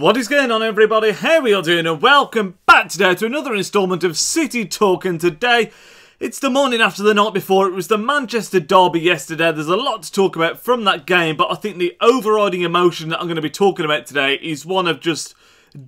What is going on, everybody? How are you all doing? And welcome back today to another instalment of City Talk. And today, it's the morning after the night before. It was the Manchester derby yesterday. There's a lot to talk about from that game, but I think the overriding emotion that I'm going to be talking about today is one of just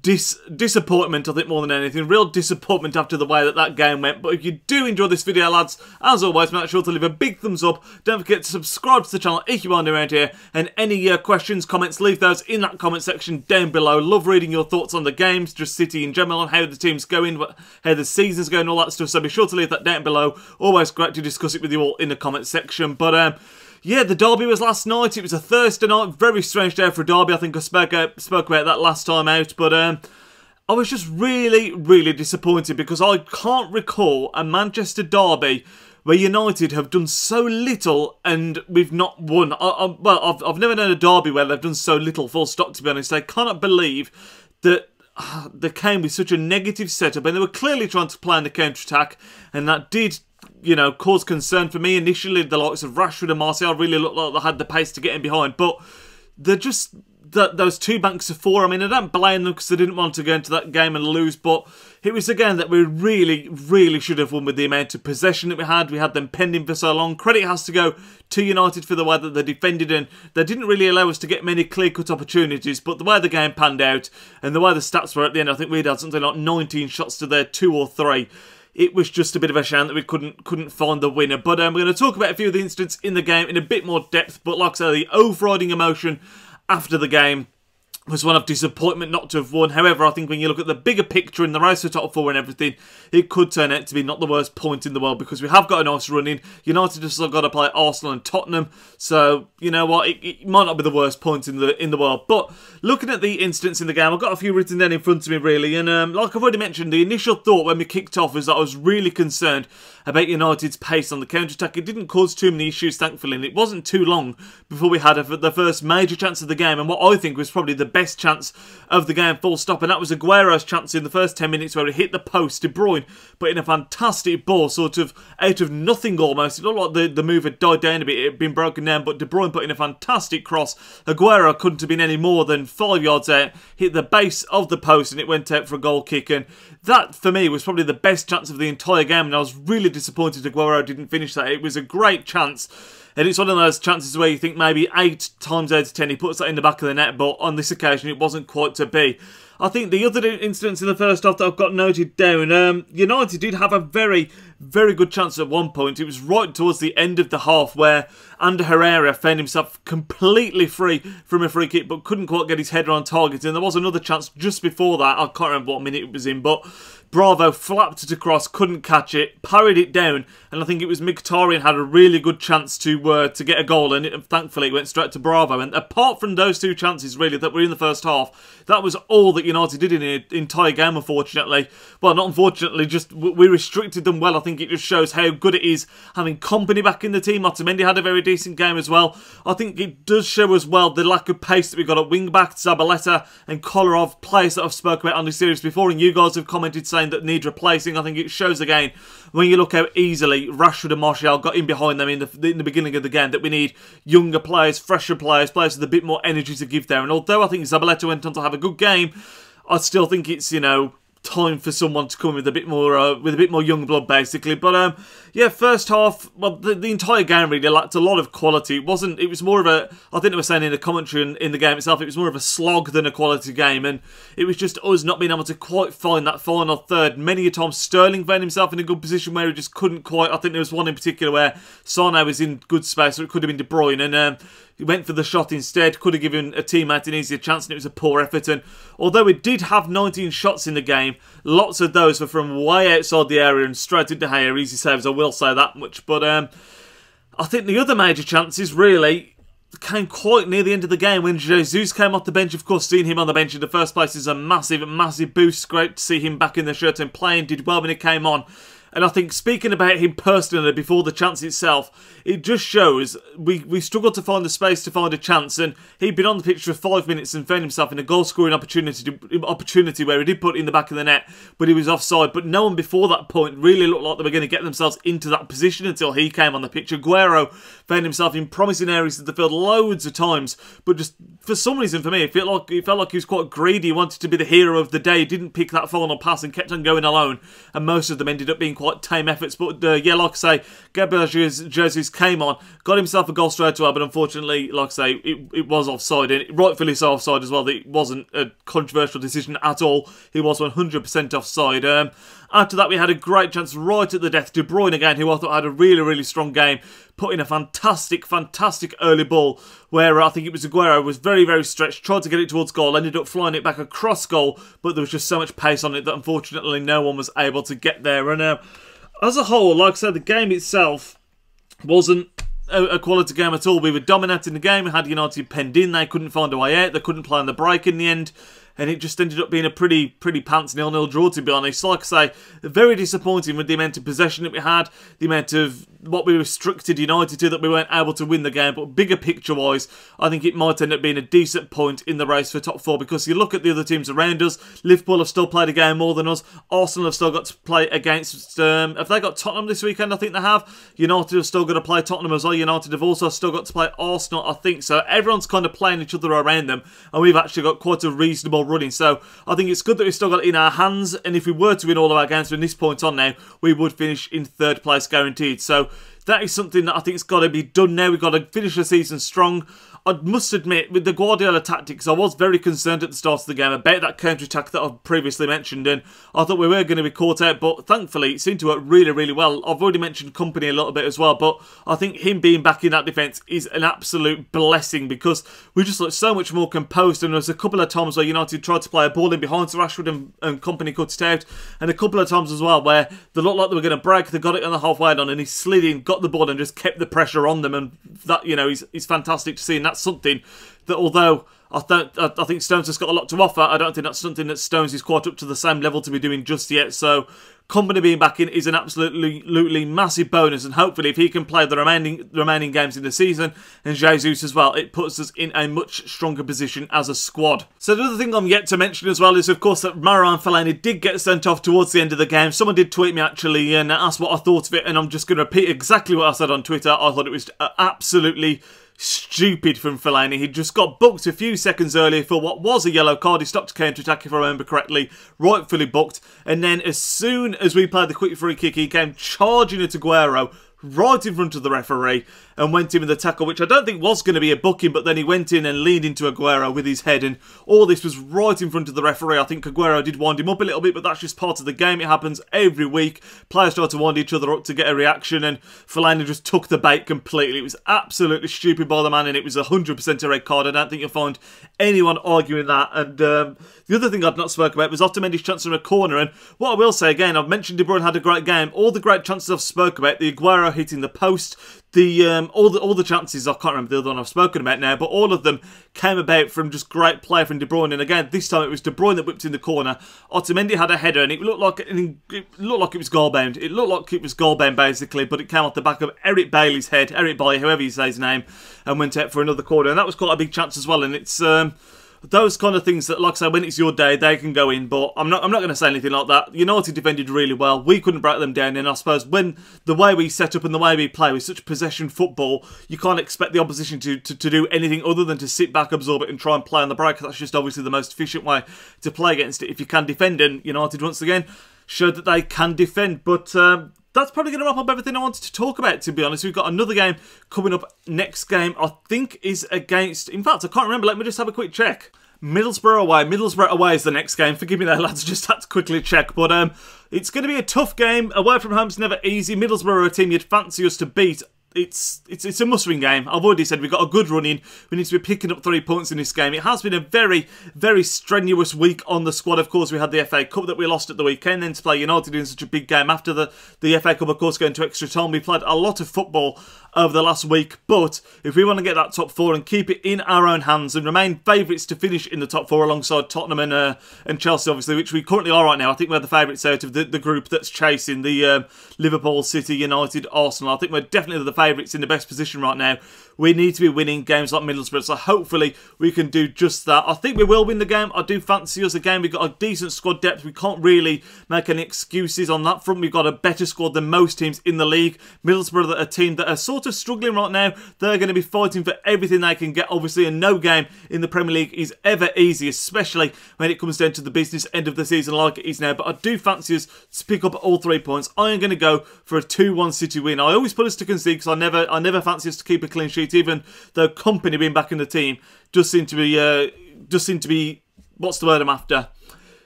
disappointment, I think, more than anything. Real disappointment after the way that game went. But if you do enjoy this video, lads, as always, make sure to leave a big thumbs up. Don't forget to subscribe to the channel if you are new around here. And any questions, comments, leave those in that comment section down below. Love reading your thoughts on the games, just City in general, how the team's going, how the season's going, all that stuff. So be sure to leave that down below. Always great to discuss it with you all in the comment section. But yeah, the derby was last night. It was a Thursday night. Very strange day for a derby. I think I spoke about that last time out. But I was just really disappointed because I can't recall a Manchester derby where United have done so little and we've not won. Well, I've never known a derby where they've done so little, full stop, to be honest. I cannot believe that they came with such a negative setup, and they were clearly trying to play on the counter-attack, and that did, you know, cause concern for me initially. The likes of Rashford and Martial really looked like they had the pace to get in behind, but they're just those two banks of four. I mean, I don't blame them because they didn't want to go into that game and lose, but it was a game that we really should have won with the amount of possession that we had. We had them pending for so long. Credit has to go to United for the way that they defended, and they didn't really allow us to get many clear-cut opportunities, but the way the game panned out and the way the stats were at the end, I think we'd had something like 19 shots to their 2 or 3. It was just a bit of a shame that we couldn't find the winner. But we're going to talk about a few of the incidents in the game in a bit more depth. But like I say, the overriding emotion after the game was one of disappointment not to have won. However, I think when you look at the bigger picture in the race for top 4 and everything, it could turn out to be not the worst point in the world, because we have got a nice run in. United have still got to play Arsenal and Tottenham, so you know what, it might not be the worst point in the world. But looking at the incidents in the game, I've got a few written down in front of me really, and like I've already mentioned, the initial thought when we kicked off was that I was really concerned about United's pace on the counter-attack. It didn't cause too many issues, thankfully, and it wasn't too long before we had the first major chance of the game, and what I think was probably the best chance of the game, full stop, and that was Aguero's chance in the first 10 minutes where he hit the post. De Bruyne put in a fantastic ball, sort of out of nothing almost. It looked like the move had died down a bit, it had been broken down, but De Bruyne put in a fantastic cross. Aguero couldn't have been any more than 5 yards out, hit the base of the post, and it went out for a goal kick, and that, for me, was probably the best chance of the entire game, and I was really disappointed Aguero didn't finish that. It was a great chance, and it's one of those chances where you think maybe 8 times out of 10 he puts that in the back of the net, but on this occasion it wasn't quite to be. I think the other incidents in the first half that I've got noted down, United did have a very good chance at one point. It was right towards the end of the half where Ander Herrera found himself completely free from a free kick but couldn't quite get his header on target, and there was another chance just before that. I can't remember what minute it was in, but Bravo flapped it across, couldn't catch it, parried it down, and I think it was Mkhitaryan had a really good chance to get a goal, and thankfully it went straight to Bravo. And apart from those two chances, really, that were in the first half, that was all that United did in the entire game, unfortunately. Well, not unfortunately, just we restricted them well. I think it just shows how good it is having company back in the team. Otamendi had a very decent game as well. I think it does show as well the lack of pace that we got at wing-back. Zabaleta and Kolarov, players that I've spoken about on this series before, and you guys have commented saying that need replacing. I think it shows again when you look how easily Rashford and Martial got in behind them in the beginning of the game that we need younger players, fresher players with a bit more energy to give there. And although I think Zabaleta went on to have a good game, I still think it's, you know, time for someone to come with a bit more young blood, basically. But yeah, first half, well, the entire game really lacked a lot of quality. It was more of a, I think they were saying in the commentary and in the game itself, it was more of a slog than a quality game, and it was just us not being able to quite find that final third. Many a time Sterling found himself in a good position where he just couldn't quite. I think there was one in particular where Sane was in good space, or it could have been De Bruyne, and he went for the shot instead, could have given a teammate an easier chance, and it was a poor effort. And although we did have 19 shots in the game, lots of those were from way outside the area and straight into De Gea. Easy saves, I will say that much. But I think the other major chances really came quite near the end of the game when Jesus came off the bench. Of course, seeing him on the bench in the first place is a massive boost. Great to see him back in the shirt and playing. Did well when he came on. And I think speaking about him personally before the chance itself, it just shows we struggled to find the space to find a chance, and he'd been on the pitch for 5 minutes and found himself in a goal-scoring opportunity where he did put it in the back of the net, but he was offside. But no one before that point really looked like they were going to get themselves into that position until he came on the pitch. Aguero found himself in promising areas of the field loads of times, but just for some reason for me, it felt like he was quite greedy. He wanted to be the hero of the day. He didn't pick that final pass and kept on going alone, and most of them ended up being quite tame efforts. But yeah, like I say, Gabriel Jesus came on, got himself a goal straight away, but unfortunately, like I say, it was offside, and rightfully so offside as well. It wasn't a controversial decision at all. He was 100% offside. After that, we had a great chance right at the death. De Bruyne again, who I thought had a really, really strong game, put in a fantastic early ball where I think it was Aguero was very, very stretched, tried to get it towards goal, ended up flying it back across goal, but there was just so much pace on it that unfortunately no one was able to get there. And as a whole, like I said, the game itself wasn't a quality game at all. We were dominating the game. We had United penned in. They couldn't find a way out. They couldn't play on the break in the end. And it just ended up being a pretty pants 0-0 draw, to be honest. Like I say, very disappointing with the amount of possession that we had, the amount of what we restricted United to, that we weren't able to win the game. But bigger picture-wise, I think it might end up being a decent point in the race for top four, because you look at the other teams around us. Liverpool have still played a game more than us. Arsenal have still got to play against... have they got Tottenham this weekend? I think they have. United have still got to play Tottenham as well. United have also still got to play Arsenal, I think. So everyone's kind of playing each other around them, and we've actually got quite a reasonable running. So I think it's good that we've still got it in our hands, and if we were to win all of our games from this point on now, we would finish in third place guaranteed. So that is something that I think has got to be done now. We've got to finish the season strong. I must admit, with the Guardiola tactics, I was very concerned at the start of the game about that counter-attack that I've previously mentioned, and I thought we were going to be caught out, but thankfully it seemed to work really, really well. I've already mentioned Company a little bit as well, but I think him being back in that defence is an absolute blessing, because we just looked so much more composed, and there was a couple of times where United tried to play a ball in behind to Rashford and Company cut it out, and a couple of times as well where they looked like they were going to break, they got it on the halfway line, and he slid in, got the ball and just kept the pressure on them, and that, you know, is fantastic to see, and that's something that, although I think Stones has got a lot to offer, I don't think that's something that Stones is quite up to the same level to be doing just yet. So Company being back in is an absolutely massive bonus, and hopefully if he can play the remaining games in the season, and Jesus as well, it puts us in a much stronger position as a squad. So the other thing I'm yet to mention as well is, of course, that Marouane Fellaini did get sent off towards the end of the game. Someone did tweet me actually and asked what I thought of it, and I'm just going to repeat exactly what I said on Twitter. I thought it was absolutely stupid from Fellaini. He just got booked a few seconds earlier for what was a yellow card. He stopped counter-attack, if I remember correctly, rightfully booked, and then as soon as we played the quick free kick, he came charging at Aguero right in front of the referee and went in with a tackle, which I don't think was going to be a booking, but then he went in and leaned into Aguero with his head, and all this was right in front of the referee. I think Aguero did wind him up a little bit, but that's just part of the game. It happens every week. Players try to wind each other up to get a reaction, and Fellaini just took the bait completely. It was absolutely stupid by the man, and it was 100% a red card. I don't think you'll find anyone arguing that. And the other thing I've not spoken about was Otamendi's chance from a corner, and what I will say again, I've mentioned De Bruyne had a great game. All the great chances I've spoken about, the Aguero hitting the post, all the chances, I can't remember the other one I've spoken about now, but all of them came about from just great play from De Bruyne. And again, this time it was De Bruyne that whipped in the corner. Otamendi had a header, and it looked like it was goal bound. It looked like it was goal bound basically, but it came off the back of Eric Bailey's head, Eric Bailey, however you say his name, and went out for another corner. And that was quite a big chance as well. And it's those kind of things that, like I say, when it's your day, they can go in, but I'm not going to say anything like that. United defended really well. We couldn't break them down, and I suppose when the way we set up and the way we play with such possession football, you can't expect the opposition to do anything other than to sit back, absorb it, and try and play on the break. That's just obviously the most efficient way to play against it if you can defend, and United, once again, showed that they can defend. But that's probably going to wrap up everything I wanted to talk about, to be honest. We've got another game coming up. Next game, I think, is against... In fact, I can't remember. Let me just have a quick check. Middlesbrough away. Middlesbrough away is the next game. Forgive me there, lads. Just had to quickly check. But it's going to be a tough game. Away from home's never easy. Middlesbrough are a team you'd fancy us to beat it's a must-win game. I've already said we've got a good run in. We need to be picking up 3 points in this game. It has been a very, very strenuous week on the squad. Of course, we had the FA Cup that we lost at the weekend. Then to play United in such a big game after the FA Cup, of course, going to extra time. We played a lot of football over the last week. But if we want to get that top 4 and keep it in our own hands and remain favourites to finish in the top 4 alongside Tottenham and Chelsea, obviously, which we currently are right now. I think we're the favourites out of the group that's chasing the Liverpool, City, United, Arsenal. I think we're definitely the favourites in the best position right now. We need to be winning games like Middlesbrough, so hopefully we can do just that. I think we will win the game. I do fancy us again. We've got a decent squad depth. We can't really make any excuses on that front. We've got a better squad than most teams in the league. Middlesbrough are a team that are sort of struggling right now. They're going to be fighting for everything they can get, obviously, and no game in the Premier League is ever easy, especially when it comes down to the business end of the season like it is now. But I do fancy us to pick up all 3 points. I am going to go for a 2-1 City win. I always put us to concede because I never fancy us to keep a clean sheet, even though Company being back in the team does seem to be what's the word I'm after.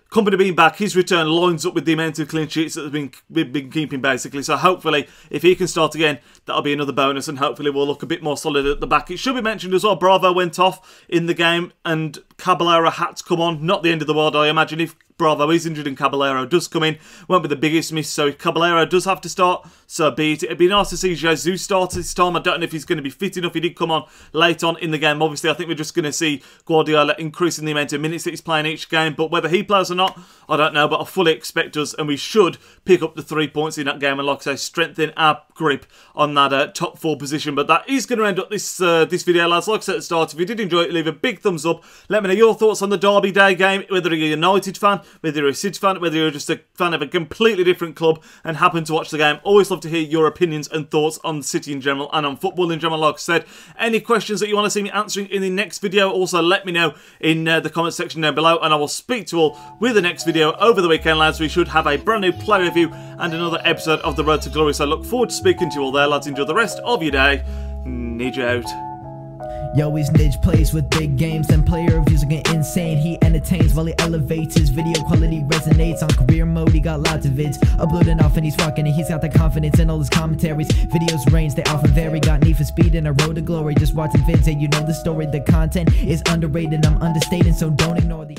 Company being back, his return lines up with the amount of clean sheets that we've been keeping, basically. So hopefully, if he can start again, that'll be another bonus, and hopefully we'll look a bit more solid at the back. It should be mentioned as well, Bravo went off in the game, and Caballero had to come on. Not the end of the world, I imagine, if Bravo is injured and Caballero does come in. Won't be the biggest miss, so if Caballero does have to start, so be it. It'd be nice to see Jesus start this time. I don't know if he's going to be fit enough. He did come on late on in the game. Obviously, I think we're just going to see Guardiola increasing the amount of minutes that he's playing each game, but whether he plays or not, I don't know, but I fully expect us, and we should pick up the 3 points in that game, and like I say, strengthen our grip on that top 4 position. But that is going to end up this video, lads. Like I said at the start, if you did enjoy it, leave a big thumbs up. Let me know your thoughts on the Derby Day game, whether you're a United fan, whether you're a City fan, whether you're just a fan of a completely different club and happen to watch the game. Always love to hear your opinions and thoughts on City in general and on football in general. Like I said, any questions that you want to see me answering in the next video, also let me know in the comment section down below, and I will speak to you all with the next video over the weekend, lads. We should have a brand new player review and another episode of The Road to Glory, so I look forward to speaking to you all there, lads. Enjoy the rest of your day. Nidge out. Yo, he's Nidge, plays with big games and player reviews are getting insane. He entertains while he elevates, his video quality resonates. On career mode, he got lots of vids uploading off and he's rocking it. He's got the confidence in all his commentaries. Videos range, they often vary. Got need for speed and a road to glory. Just watching vids and you know the story. The content is underrated, I'm understating, so don't ignore the